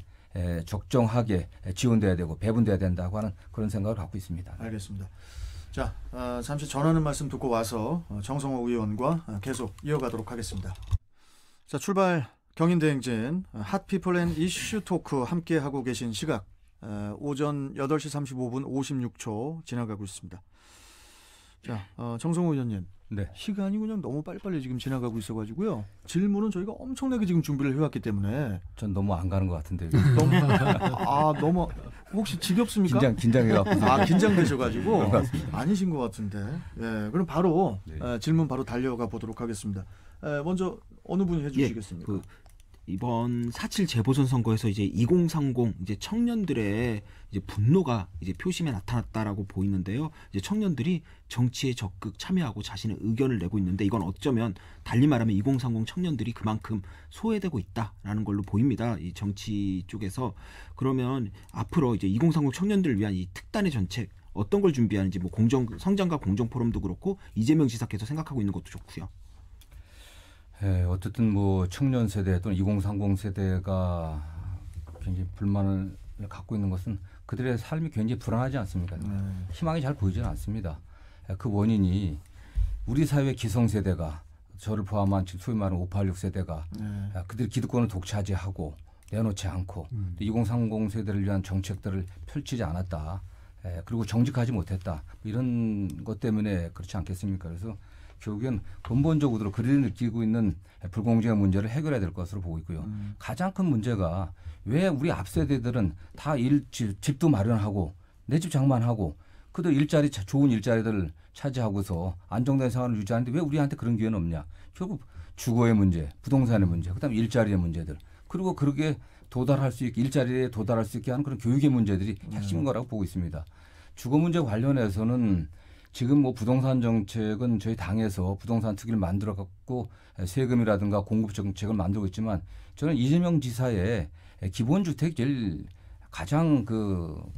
적정하게 지원돼야 되고 배분돼야 된다고 하는 그런 생각을 갖고 있습니다. 알겠습니다. 자, 잠시 전하는 말씀 듣고 와서 정성호 의원과 계속 이어가도록 하겠습니다. 자, 출발 경인대행진 핫피플 앤 이슈 토크 함께 하고 계신 시각 오전 8시 35분 56초 지나가고 있습니다. 자, 정성호 의원님. 네. 시간이 그냥 너무 빨리빨리 지금 지나가고 있어가지고요. 질문은 저희가 엄청나게 지금 준비를 해왔기 때문에 전 너무 안 가는 것 같은데. 너무 혹시 지겹습니까? 긴장해갖고. 긴장되셔가지고 아니신 것 같은데. 예, 그럼 바로 네. 질문 바로 달려가 보도록 하겠습니다. 먼저 어느 분이 해주시겠습니까? 그 이번 4.7 재보선 선거에서 이제 2030 이제 청년들의 이제 분노가 이제 표심에 나타났다라고 보이는데요. 이제 청년들이 정치에 적극 참여하고 자신의 의견을 내고 있는데 이건 어쩌면 달리 말하면 2030 청년들이 그만큼 소외되고 있다라는 걸로 보입니다. 이 정치 쪽에서. 그러면 앞으로 이제 2030 청년들을 위한 이 특단의 정책 어떤 걸 준비하는지 뭐 성장과 공정 포럼도 그렇고 이재명 지사께서 생각하고 있는 것도 좋고요. 예, 어쨌든 뭐 청년 세대 또는 2030 세대가 굉장히 불만을 갖고 있는 것은 그들의 삶이 굉장히 불안하지 않습니까? 희망이 잘 보이지는 않습니다. 그 원인이 우리 사회 기성세대가 저를 포함한 지금 소위 말하는 586 세대가 그들이 기득권을 독차지하고 내놓지 않고 2030 세대를 위한 정책들을 펼치지 않았다. 그리고 정직하지 못했다. 이런 것 때문에 그렇지 않겠습니까? 그래서 결국엔 근본적으로 그들이 느끼고 있는 불공정한 문제를 해결해야 될 것으로 보고 있고요. 가장 큰 문제가 왜 우리 앞 세대들은 다 집도 마련하고 내 집 장만하고 그들 일자리 좋은 일자리들을 차지하고서 안정된 생활을 유지하는데 왜 우리한테 그런 기회는 없냐. 결국 주거의 문제, 부동산의 문제, 그다음에 일자리의 문제들 그리고 그렇게 도달할 수 있게 일자리에 도달할 수 있게 하는 그런 교육의 문제들이 핵심인 거라고 보고 있습니다. 주거 문제 관련해서는 지금 뭐 부동산 정책은 저희 당에서 부동산 특위를 만들어 갖고 세금이라든가 공급 정책을 만들고 있지만 저는 이재명 지사의 기본주택이 제일 가장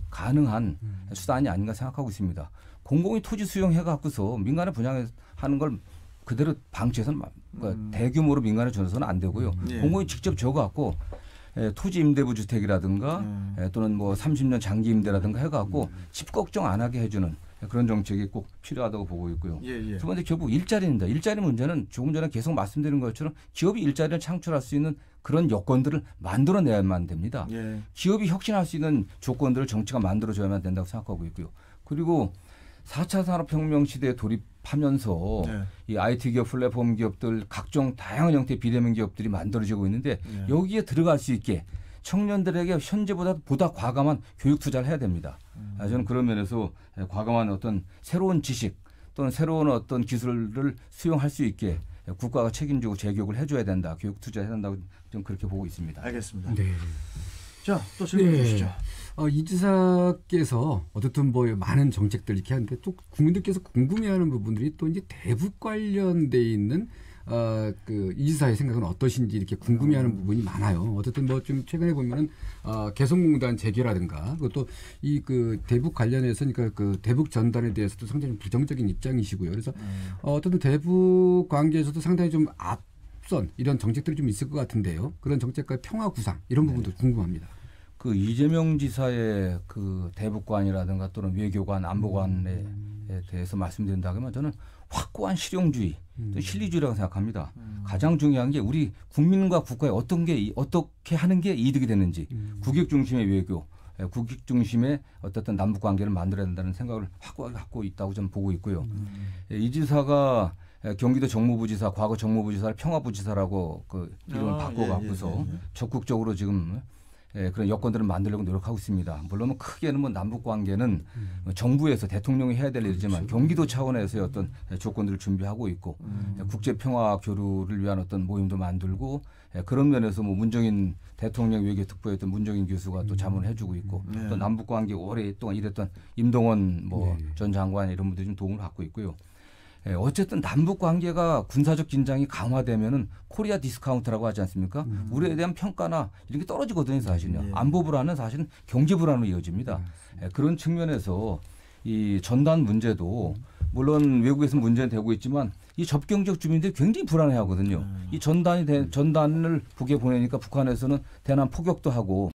가능한 수단이 아닌가 생각하고 있습니다. 공공이 토지 수용해 갖고서 민간에 분양하는 걸 그대로 방치해서는 대규모로 민간에 줘서는 안 되고요. 공공이 직접 줘갖고 토지 임대부 주택이라든가 또는 뭐 30년 장기 임대라든가 해갖고 집 걱정 안 하게 해주는 그런 정책이 꼭 필요하다고 보고 있고요. 두 번째 결국 일자리입니다. 일자리 문제는 조금 전에 계속 말씀드린 것처럼 기업이 일자리를 창출할 수 있는 그런 여건들을 만들어내야만 됩니다. 기업이 혁신할 수 있는 조건들을 정치가 만들어줘야만 된다고 생각하고 있고요. 그리고 4차 산업혁명 시대에 돌입하면서 이 IT 기업, 플랫폼 기업들 각종 다양한 형태의 비대면 기업들이 만들어지고 있는데 여기에 들어갈 수 있게 청년들에게 현재보다 과감한 교육 투자를 해야 됩니다. 저는 그런 면에서 과감한 어떤 새로운 지식 또는 새로운 어떤 기술을 수용할 수 있게 국가가 책임지고 재교육을 해줘야 된다. 교육 투자해야 된다고 좀 그렇게 보고 있습니다. 알겠습니다. 네. 자, 또 질문 주시죠. 이 지사께서 어쨌든 뭐 많은 정책들 이렇게 하는데 또 국민들께서 궁금해하는 부분들이 또 이제 대북 관련돼 있는 이 지사의 생각은 어떠신지 이렇게 궁금해하는 부분이 많아요. 어쨌든 뭐 좀 최근에 보면은 개성공단 재개라든가 그것도 이 대북 관련해서 그러니까 대북 전단에 대해서도 상당히 부정적인 입장이시고요. 그래서 어쨌든 대북 관계에서도 상당히 좀 앞선 이런 정책들이 좀 있을 것 같은데요. 그런 정책과 평화 구상 이런 부분도 궁금합니다. 이재명 지사의 대북관이라든가 또는 외교관, 안보관에 대해서 말씀드린다면 저는 확고한 실용주의, 또 실리주의라고 생각합니다. 가장 중요한 게 우리 국민과 국가에 어떻게 하는 게 이득이 되는지, 국익 중심의 외교, 국익 중심의 어떤 남북 관계를 만들어야 된다는 생각을 확고하게 갖고 있다고 저는 보고 있고요. 이 지사가 경기도 정무부지사, 과거 정무부지사를 평화부지사라고 이름을 바꿔갖고서 적극적으로 지금 그런 여건들을 만들려고 노력하고 있습니다. 물론 크게는 뭐 남북 관계는 정부에서 대통령이 해야 될 일이지만 경기도 차원에서의 어떤 조건들을 준비하고 있고 국제 평화 교류를 위한 어떤 모임도 만들고 그런 면에서 뭐 문정인 대통령 외교특보였던 문정인 교수가 또 자문을 해주고 있고 또 남북 관계 오랫동안 일했던 임동원 전 장관 이런 분들이 좀 도움을 받고 있고요. 어쨌든 남북 관계가 군사적 긴장이 강화되면은 코리아 디스카운트라고 하지 않습니까? 우리에 대한 평가나 이런 게 떨어지거든요, 사실은요. 안보 불안은 사실은 경제 불안으로 이어집니다. 그런 측면에서 이 전단 문제도 물론 외국에서 문제는 되고 있지만 이 접경 지역 주민들이 굉장히 불안해하거든요. 이 전단을 북에 보내니까 북한에서는 대남 포격도 하고